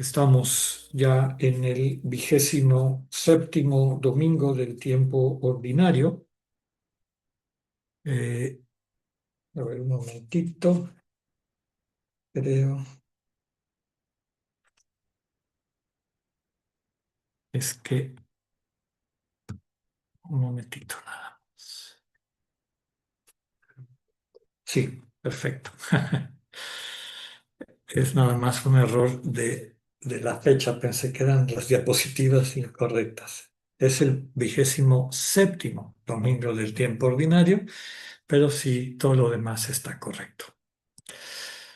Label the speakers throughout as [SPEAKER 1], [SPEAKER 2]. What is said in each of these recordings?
[SPEAKER 1] Estamos ya en el 27º domingo del tiempo ordinario. Eh, a ver, un momentito, creo. Es que, un momentito nada más. Sí, perfecto. Es nada más un error de la fecha. Pensé que eran las diapositivas incorrectas. Es el 27º domingo del tiempo ordinario, pero sí, todo lo demás está correcto.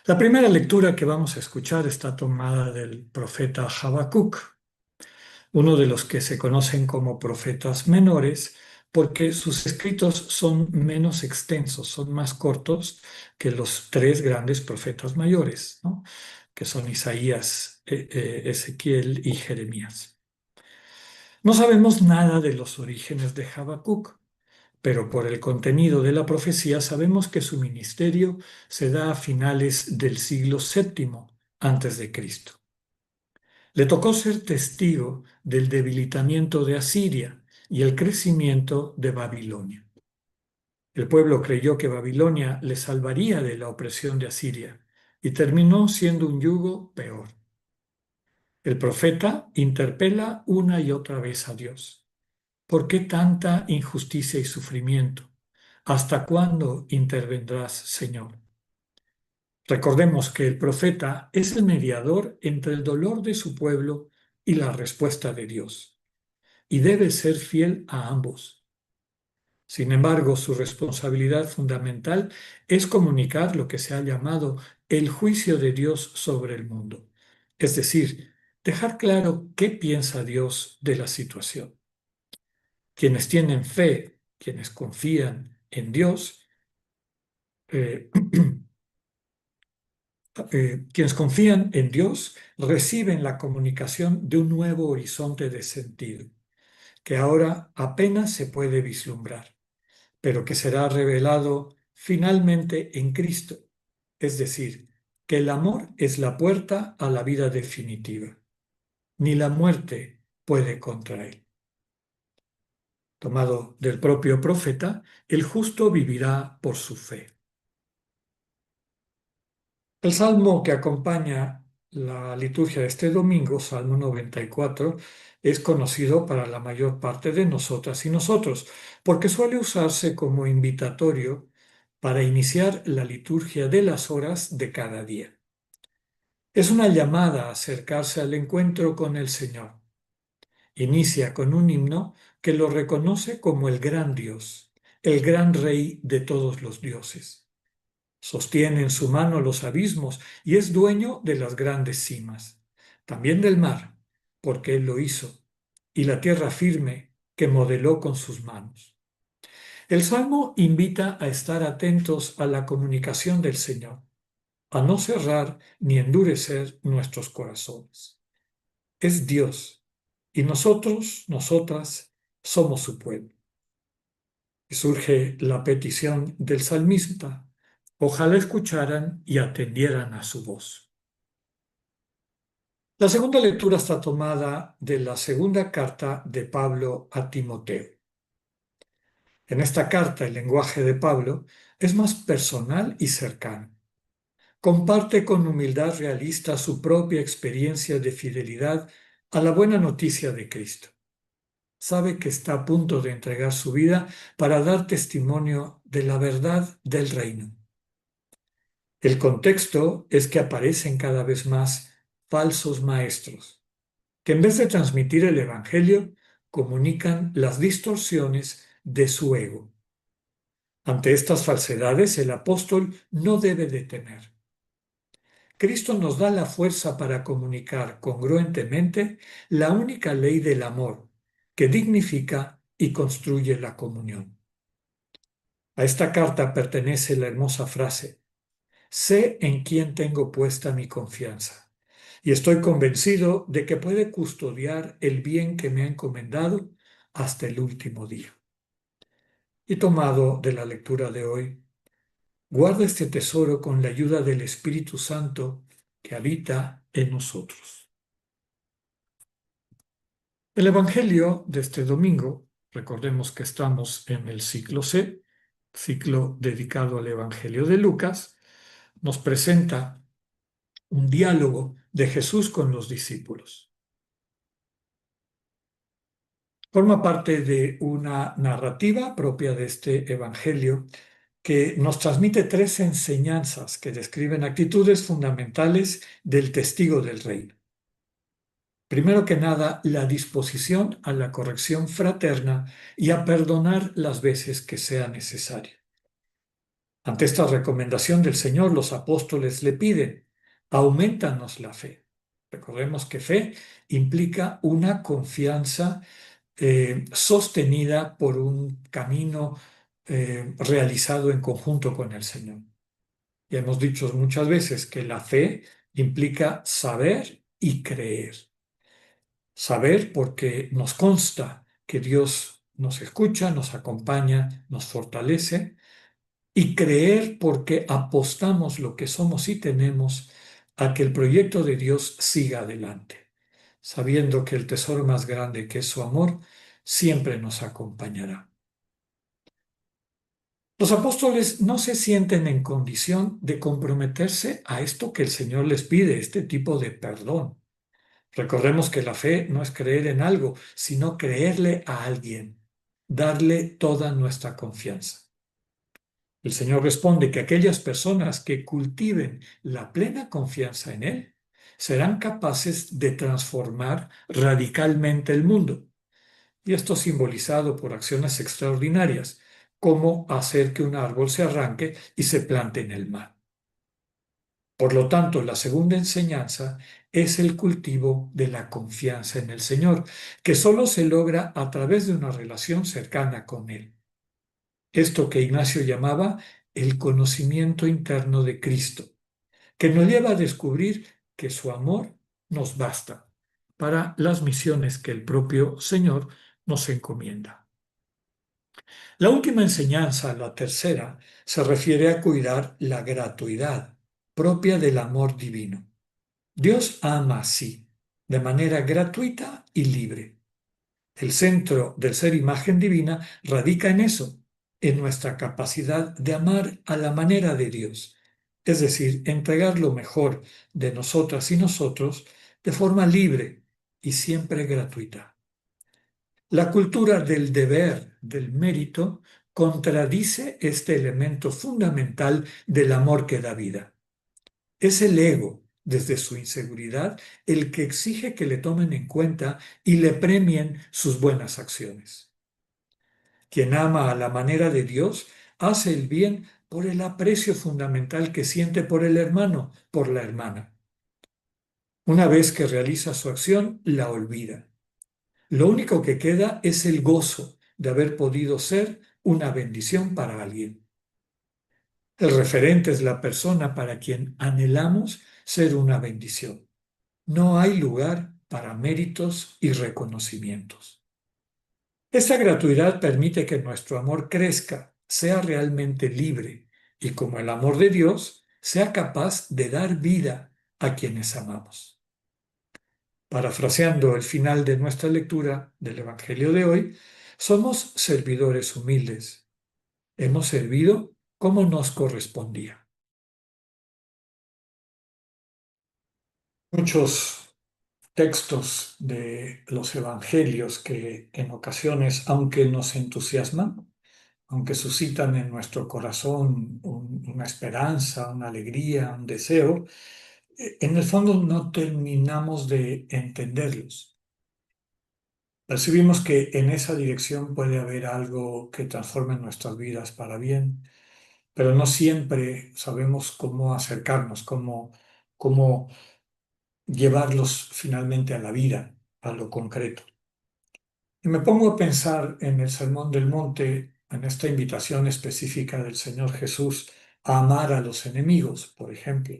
[SPEAKER 1] La primera lectura que vamos a escuchar está tomada del profeta Habacuc, uno de los que se conocen como profetas menores, porque sus escritos son menos extensos, son más cortos que los tres grandes profetas mayores, ¿no? Que son Isaías, Ezequiel y Jeremías. No sabemos nada de los orígenes de Habacuc, pero por el contenido de la profecía sabemos que su ministerio se da a finales del siglo VII antes de Cristo. Le tocó ser testigo del debilitamiento de Asiria y el crecimiento de Babilonia. El pueblo creyó que Babilonia le salvaría de la opresión de Asiria y terminó siendo un yugo peor. El profeta interpela una y otra vez a Dios. ¿Por qué tanta injusticia y sufrimiento? ¿Hasta cuándo intervendrás, Señor? Recordemos que el profeta es el mediador entre el dolor de su pueblo y la respuesta de Dios, y debe ser fiel a ambos. Sin embargo, su responsabilidad fundamental es comunicar lo que se ha llamado el juicio de Dios sobre el mundo, es decir, dejar claro qué piensa Dios de la situación. Quienes tienen fe, quienes confían en Dios, eh, quienes confían en Dios reciben la comunicación de un nuevo horizonte de sentido, que ahora apenas se puede vislumbrar, pero que será revelado finalmente en Cristo, es decir, que el amor es la puerta a la vida definitiva. Ni la muerte puede contra él. Tomado del propio profeta, el justo vivirá por su fe. El salmo que acompaña la liturgia de este domingo, Salmo 94, es conocido para la mayor parte de nosotras y nosotros, porque suele usarse como invitatorio para iniciar la liturgia de las horas de cada día. Es una llamada a acercarse al encuentro con el Señor. Inicia con un himno que lo reconoce como el gran Dios, el gran Rey de todos los dioses. Sostiene en su mano los abismos y es dueño de las grandes cimas, también del mar, porque Él lo hizo, y la tierra firme que modeló con sus manos. El Salmo invita a estar atentos a la comunicación del Señor, a no cerrar ni endurecer nuestros corazones. Es Dios, y nosotros, nosotras, somos su pueblo. Y surge la petición del salmista: ojalá escucharan y atendieran a su voz. La segunda lectura está tomada de la segunda carta de Pablo a Timoteo. En esta carta el lenguaje de Pablo es más personal y cercano. Comparte con humildad realista su propia experiencia de fidelidad a la buena noticia de Cristo. Sabe que está a punto de entregar su vida para dar testimonio de la verdad del reino. El contexto es que aparecen cada vez más falsos maestros, que en vez de transmitir el Evangelio, comunican las distorsiones de su ego. Ante estas falsedades, el apóstol no debe de temer. Cristo nos da la fuerza para comunicar congruentemente la única ley del amor, que dignifica y construye la comunión. A esta carta pertenece la hermosa frase: sé en quién tengo puesta mi confianza, y estoy convencido de que puede custodiar el bien que me ha encomendado hasta el último día. Y tomado de la lectura de hoy, guarda este tesoro con la ayuda del Espíritu Santo que habita en nosotros. El Evangelio de este domingo, recordemos que estamos en el ciclo C, ciclo dedicado al Evangelio de Lucas, nos presenta un diálogo de Jesús con los discípulos. Forma parte de una narrativa propia de este Evangelio que nos transmite tres enseñanzas que describen actitudes fundamentales del testigo del reino. Primero que nada, la disposición a la corrección fraterna y a perdonar las veces que sea necesario. Ante esta recomendación del Señor, los apóstoles le piden, aumentanos la fe. Recordemos que fe implica una confianza sostenida por un camino realizado en conjunto con el Señor. Ya hemos dicho muchas veces que la fe implica saber y creer. Saber porque nos consta que Dios nos escucha, nos acompaña, nos fortalece, y creer porque apostamos lo que somos y tenemos a que el proyecto de Dios siga adelante, sabiendo que el tesoro más grande, que es su amor, siempre nos acompañará. Los apóstoles no se sienten en condición de comprometerse a esto que el Señor les pide, este tipo de perdón. Recordemos que la fe no es creer en algo, sino creerle a alguien, darle toda nuestra confianza. El Señor responde que aquellas personas que cultiven la plena confianza en Él serán capaces de transformar radicalmente el mundo. Y esto simbolizado por acciones extraordinarias, como hacer que un árbol se arranque y se plante en el mar. Por lo tanto, la segunda enseñanza es el cultivo de la confianza en el Señor, que solo se logra a través de una relación cercana con Él. Esto que Ignacio llamaba el conocimiento interno de Cristo, que nos lleva a descubrir que su amor nos basta para las misiones que el propio Señor nos encomienda. La última enseñanza, la tercera, se refiere a cuidar la gratuidad propia del amor divino. Dios ama así, de manera gratuita y libre. El centro del ser imagen divina radica en eso, en nuestra capacidad de amar a la manera de Dios, es decir, entregar lo mejor de nosotras y nosotros de forma libre y siempre gratuita. La cultura del deber, del mérito, contradice este elemento fundamental del amor que da vida. Es el ego, desde su inseguridad, el que exige que le tomen en cuenta y le premien sus buenas acciones. Quien ama a la manera de Dios hace el bien por el aprecio fundamental que siente por el hermano, por la hermana. Una vez que realiza su acción, la olvida. Lo único que queda es el gozo de haber podido ser una bendición para alguien. El referente es la persona para quien anhelamos ser una bendición. No hay lugar para méritos y reconocimientos. Esta gratuidad permite que nuestro amor crezca, sea realmente libre y, como el amor de Dios, sea capaz de dar vida a quienes amamos. Parafraseando el final de nuestra lectura del Evangelio de hoy, somos servidores humildes. Hemos servido como nos correspondía. Muchos textos de los evangelios que en ocasiones, aunque nos entusiasman, aunque suscitan en nuestro corazón una esperanza, una alegría, un deseo, en el fondo no terminamos de entenderlos. Percibimos que en esa dirección puede haber algo que transforme nuestras vidas para bien, pero no siempre sabemos cómo acercarnos, cómo llevarlos finalmente a la vida, a lo concreto. Y me pongo a pensar en el Sermón del Monte, en esta invitación específica del Señor Jesús a amar a los enemigos, por ejemplo,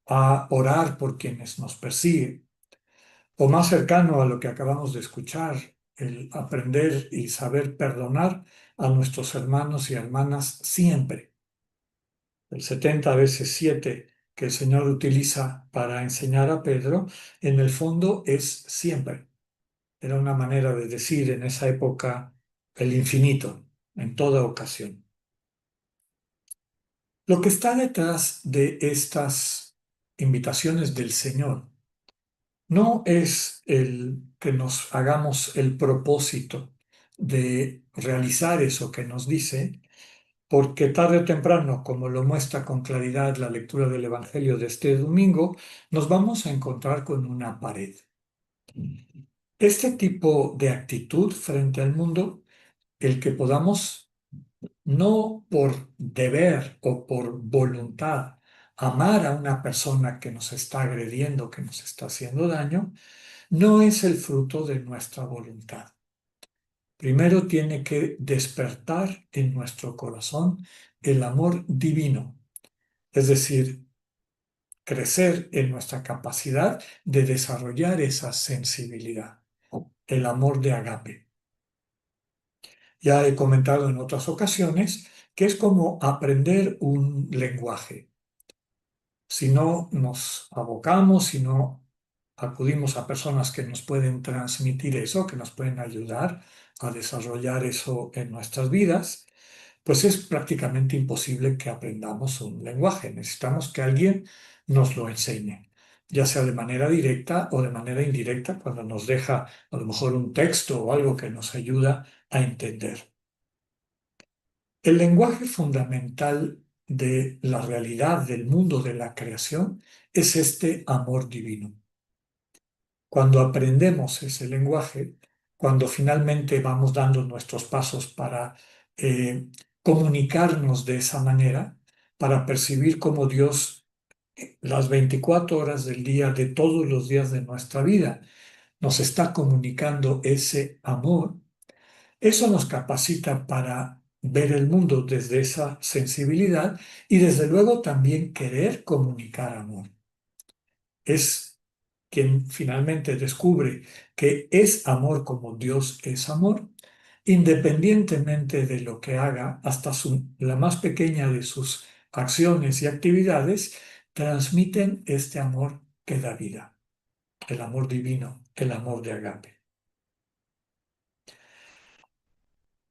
[SPEAKER 1] a orar por quienes nos persiguen, o más cercano a lo que acabamos de escuchar, el aprender y saber perdonar a nuestros hermanos y hermanas siempre. El 70 veces 7 que el Señor utiliza para enseñar a Pedro, en el fondo es siempre. Era una manera de decir en esa época el infinito, en toda ocasión. Lo que está detrás de estas invitaciones del Señor no es el que nos hagamos el propósito de realizar eso que nos dice, porque tarde o temprano, como lo muestra con claridad la lectura del Evangelio de este domingo, nos vamos a encontrar con una pared. Este tipo de actitud frente al mundo, el que podamos, no por deber o por voluntad, amar a una persona que nos está agrediendo, que nos está haciendo daño, no es el fruto de nuestra voluntad. Primero tiene que despertar en nuestro corazón el amor divino, es decir, crecer en nuestra capacidad de desarrollar esa sensibilidad, el amor de agape. Ya he comentado en otras ocasiones que es como aprender un lenguaje. Si no nos abocamos, si no acudimos a personas que nos pueden transmitir eso, que nos pueden ayudar a desarrollar eso en nuestras vidas, pues es prácticamente imposible que aprendamos un lenguaje. Necesitamos que alguien nos lo enseñe, ya sea de manera directa o de manera indirecta, cuando nos deja a lo mejor un texto o algo que nos ayuda a entender. El lenguaje fundamental de la realidad del mundo de la creación es este amor divino. Cuando aprendemos ese lenguaje, cuando finalmente vamos dando nuestros pasos para comunicarnos de esa manera, para percibir cómo Dios las 24 horas del día, de todos los días de nuestra vida, nos está comunicando ese amor, eso nos capacita para ver el mundo desde esa sensibilidad y desde luego también querer comunicar amor. Es quien finalmente descubre que es amor como Dios es amor, independientemente de lo que haga, hasta la más pequeña de sus acciones y actividades, transmiten este amor que da vida, el amor divino, el amor de agape.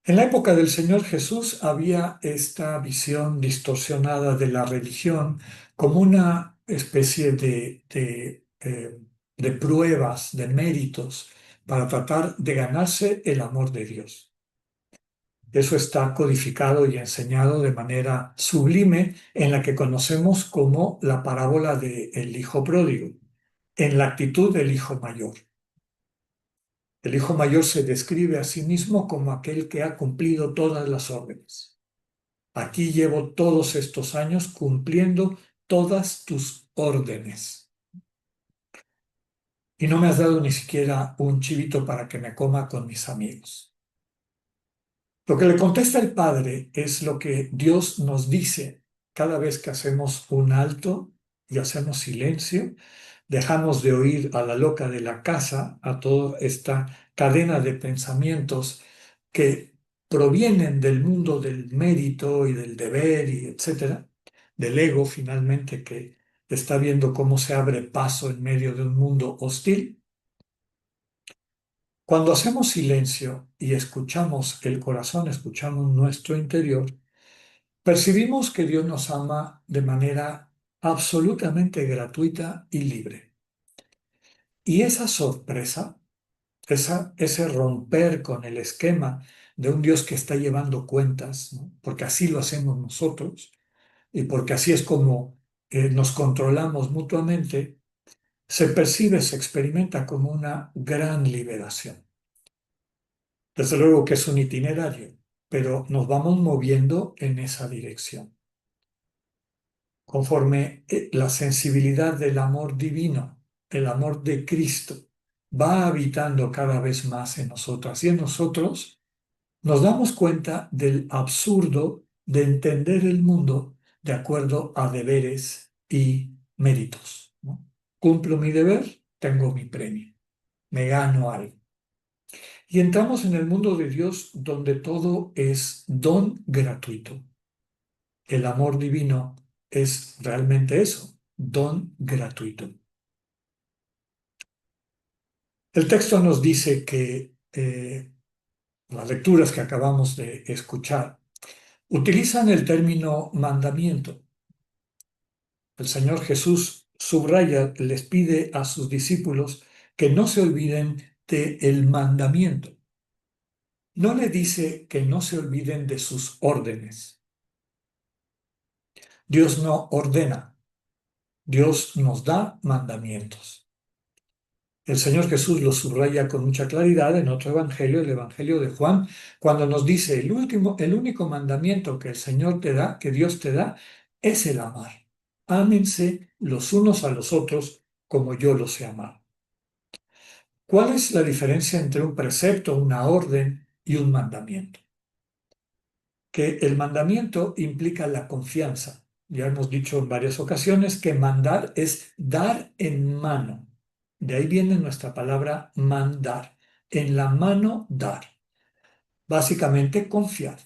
[SPEAKER 1] En la época del Señor Jesús había esta visión distorsionada de la religión como una especie de pruebas, de méritos, para tratar de ganarse el amor de Dios. Eso está codificado y enseñado de manera sublime en la que conocemos como la parábola del hijo pródigo, en la actitud del hijo mayor. El hijo mayor se describe a sí mismo como aquel que ha cumplido todas las órdenes. Aquí llevo todos estos años cumpliendo todas tus órdenes. Y no me has dado ni siquiera un chivito para que me coma con mis amigos. Lo que le contesta el padre es lo que Dios nos dice cada vez que hacemos un alto y hacemos silencio, dejamos de oír a la loca de la casa, a toda esta cadena de pensamientos que provienen del mundo del mérito y del deber y etcétera, del ego finalmente que está viendo cómo se abre paso en medio de un mundo hostil. Cuando hacemos silencio y escuchamos el corazón, escuchamos nuestro interior, percibimos que Dios nos ama de manera absolutamente gratuita y libre. Y esa sorpresa, ese romper con el esquema de un Dios que está llevando cuentas, ¿no? Porque así lo hacemos nosotros y porque así es como nos controlamos mutuamente, se percibe, se experimenta como una gran liberación. Desde luego que es un itinerario, pero nos vamos moviendo en esa dirección. Conforme la sensibilidad del amor divino, el amor de Cristo, va habitando cada vez más en nosotras y en nosotros, nos damos cuenta del absurdo de entender el mundo de acuerdo a deberes y méritos, ¿no? Cumplo mi deber, tengo mi premio, me gano algo. Y entramos en el mundo de Dios donde todo es don gratuito. El amor divino es realmente eso, don gratuito. El texto nos dice que las lecturas que acabamos de escuchar utilizan el término mandamiento. El Señor Jesús subraya, les pide a sus discípulos que no se olviden del mandamiento. No le dice que no se olviden de sus órdenes. Dios no ordena, Dios nos da mandamientos. El Señor Jesús lo subraya con mucha claridad en otro evangelio, el Evangelio de Juan, cuando nos dice el único mandamiento que el Señor te da, que Dios te da, es el amar. Ámense los unos a los otros como yo los he amado. ¿Cuál es la diferencia entre un precepto, una orden y un mandamiento? Que el mandamiento implica la confianza. Ya hemos dicho en varias ocasiones que mandar es dar en mano. De ahí viene nuestra palabra mandar. En la mano dar. Básicamente confiar.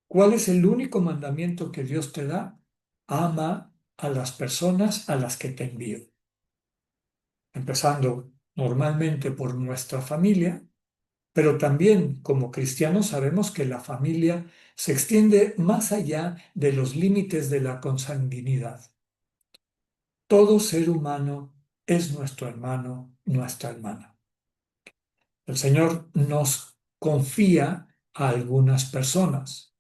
[SPEAKER 1] ¿Cuál es el único mandamiento que Dios te da? Ama a las personas a las que te envío. Empezando normalmente por nuestra familia, pero también como cristianos sabemos que la familia se extiende más allá de los límites de la consanguinidad. Todo ser humano es nuestro hermano, nuestra hermana. El Señor nos confía a algunas personas.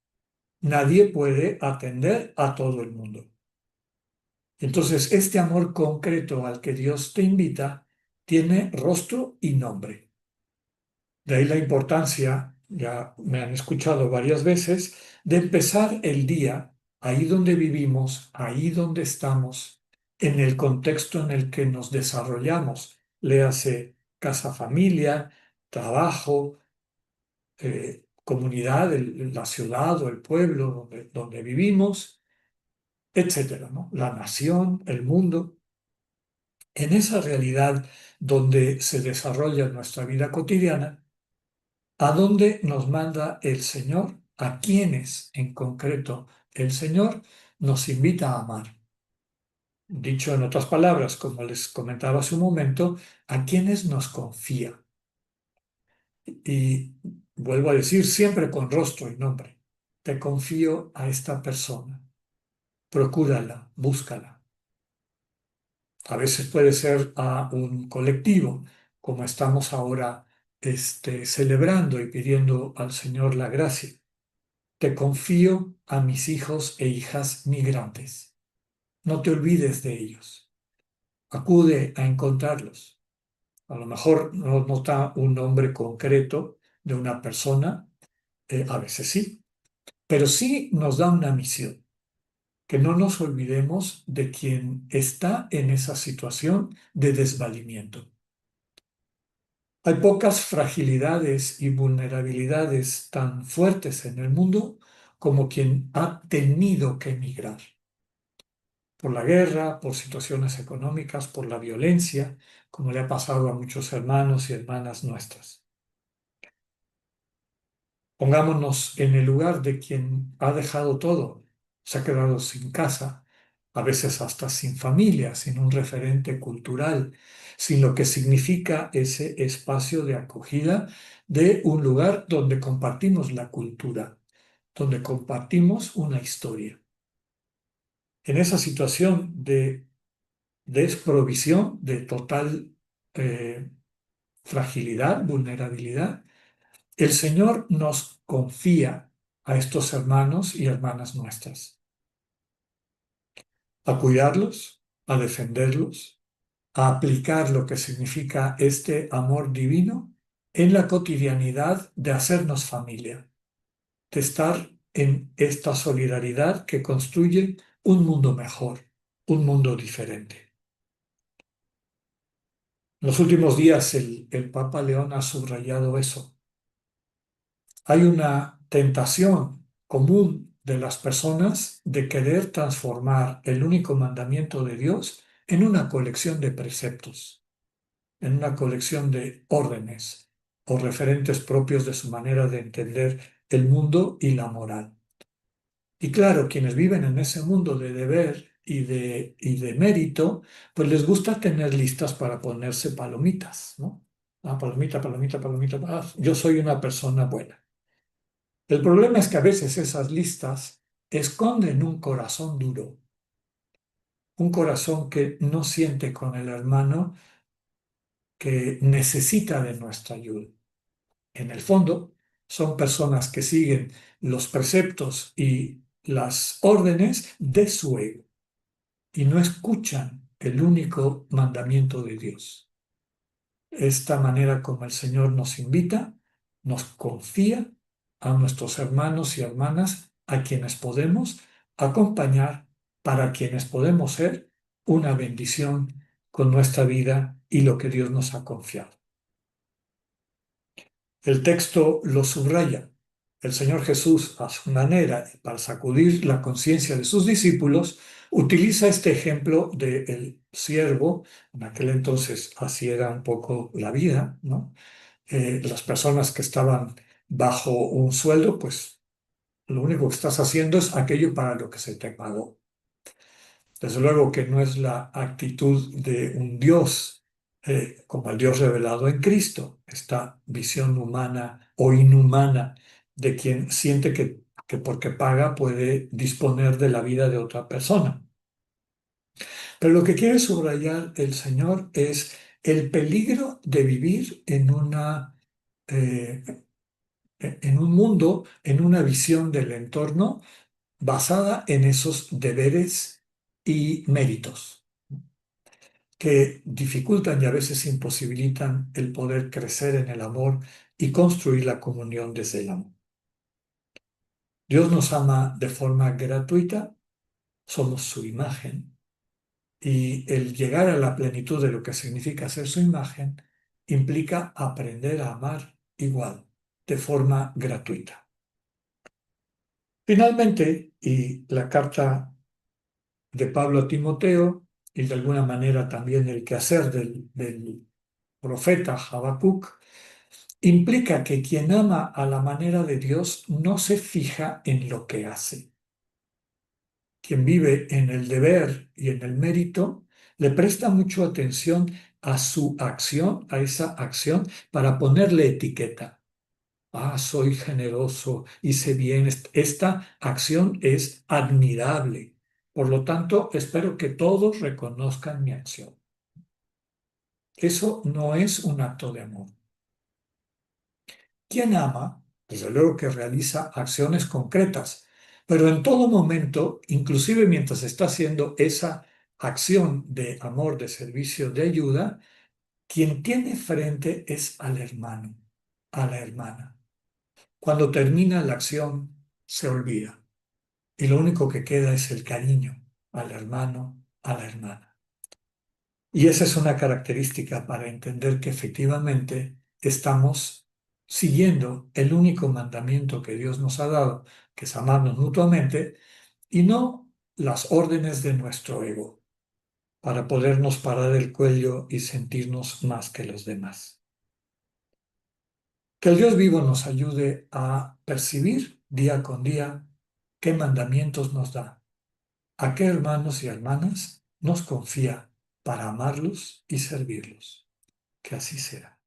[SPEAKER 1] Nadie puede atender a todo el mundo. Entonces, este amor concreto al que Dios te invita tiene rostro y nombre. De ahí la importancia, ya me han escuchado varias veces, de empezar el día ahí donde vivimos, ahí donde estamos, en el contexto en el que nos desarrollamos, léase casa, familia, trabajo, comunidad, la ciudad o el pueblo donde vivimos, etcétera, ¿no? La nación, el mundo. En esa realidad donde se desarrolla nuestra vida cotidiana, ¿a dónde nos manda el Señor? ¿A quiénes en concreto el Señor nos invita a amar? Dicho en otras palabras, como les comentaba hace un momento, ¿a quiénes nos confía? Y vuelvo a decir siempre con rostro y nombre. Te confío a esta persona. Procúrala, búscala. A veces puede ser a un colectivo, como estamos ahora celebrando y pidiendo al Señor la gracia. Te confío a mis hijos e hijas migrantes. No te olvides de ellos. Acude a encontrarlos. A lo mejor no nos da un nombre concreto de una persona, a veces sí, pero sí nos da una misión, que no nos olvidemos de quien está en esa situación de desvalimiento. Hay pocas fragilidades y vulnerabilidades tan fuertes en el mundo como quien ha tenido que emigrar. Por la guerra, por situaciones económicas, por la violencia, como le ha pasado a muchos hermanos y hermanas nuestras. Pongámonos en el lugar de quien ha dejado todo, se ha quedado sin casa, a veces hasta sin familia, sin un referente cultural, sin lo que significa ese espacio de acogida de un lugar donde compartimos la cultura, donde compartimos una historia. En esa situación de desprovisión, de total eh, fragilidad, vulnerabilidad, el Señor nos confía a estos hermanos y hermanas nuestras, a cuidarlos, a defenderlos, a aplicar lo que significa este amor divino en la cotidianidad de hacernos familia, de estar en esta solidaridad que construye un mundo mejor, un mundo diferente. En los últimos días el Papa León ha subrayado eso. Hay una tentación común de las personas de querer transformar el único mandamiento de Dios en una colección de preceptos, en una colección de órdenes o referentes propios de su manera de entender el mundo y la moral. Y claro, quienes viven en ese mundo de deber y de mérito, pues les gusta tener listas para ponerse palomitas, ¿no? Ah, palomita, palomita, palomita. Ah, yo soy una persona buena. El problema es que a veces esas listas esconden un corazón duro, un corazón que no siente con el hermano, que necesita de nuestra ayuda. En el fondo, son personas que siguen los preceptos y las órdenes de su ego y no escuchan el único mandamiento de Dios. Esta manera como el Señor nos invita, nos confía a nuestros hermanos y hermanas a quienes podemos acompañar, para quienes podemos ser una bendición con nuestra vida y lo que Dios nos ha confiado. El texto lo subraya. El Señor Jesús, a su manera, para sacudir la conciencia de sus discípulos, utiliza este ejemplo del siervo. En aquel entonces así era un poco la vida, ¿no? Las personas que estaban bajo un sueldo, pues lo único que estás haciendo es aquello para lo que se te pagó. Desde luego que no es la actitud de un Dios como el Dios revelado en Cristo, esta visión humana o inhumana de quien siente que porque paga puede disponer de la vida de otra persona. Pero lo que quiere subrayar el Señor es el peligro de vivir eh, en un mundo, en una visión del entorno basada en esos deberes y méritos, que dificultan y a veces imposibilitan el poder crecer en el amor y construir la comunión desde el amor. Dios nos ama de forma gratuita, somos su imagen, y el llegar a la plenitud de lo que significa ser su imagen implica aprender a amar igual, de forma gratuita. Finalmente, y la carta de Pablo a Timoteo, y de alguna manera también el quehacer del profeta Habacuc, implica que quien ama a la manera de Dios no se fija en lo que hace. Quien vive en el deber y en el mérito, le presta mucho atención a su acción, a esa acción, para ponerle etiqueta. Ah, soy generoso, hice bien, esta acción es admirable. Por lo tanto, espero que todos reconozcan mi acción. Eso no es un acto de amor. Quien ama, desde luego que realiza acciones concretas, pero en todo momento, inclusive mientras está haciendo esa acción de amor, de servicio, de ayuda, quien tiene frente es al hermano, a la hermana. Cuando termina la acción, se olvida y lo único que queda es el cariño al hermano, a la hermana. Y esa es una característica para entender que efectivamente estamos siguiendo el único mandamiento que Dios nos ha dado, que es amarnos mutuamente, y no las órdenes de nuestro ego, para podernos parar el cuello y sentirnos más que los demás. Que el Dios vivo nos ayude a percibir día con día qué mandamientos nos da, a qué hermanos y hermanas nos confía para amarlos y servirlos. Que así sea.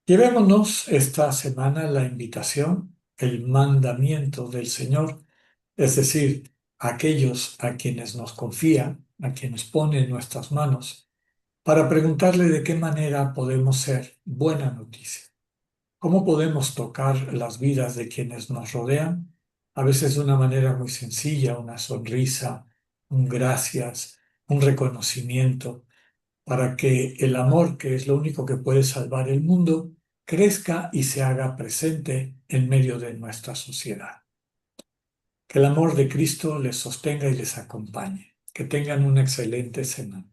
[SPEAKER 1] Llevémonos esta semana la invitación, el mandamiento del Señor, es decir, aquellos a quienes nos confía, a quienes pone en nuestras manos, para preguntarle de qué manera podemos ser buena noticia. ¿Cómo podemos tocar las vidas de quienes nos rodean? A veces de una manera muy sencilla, una sonrisa, un gracias, un reconocimiento, para que el amor, que es lo único que puede salvar el mundo, crezca y se haga presente en medio de nuestra sociedad. Que el amor de Cristo les sostenga y les acompañe. Que tengan una excelente semana.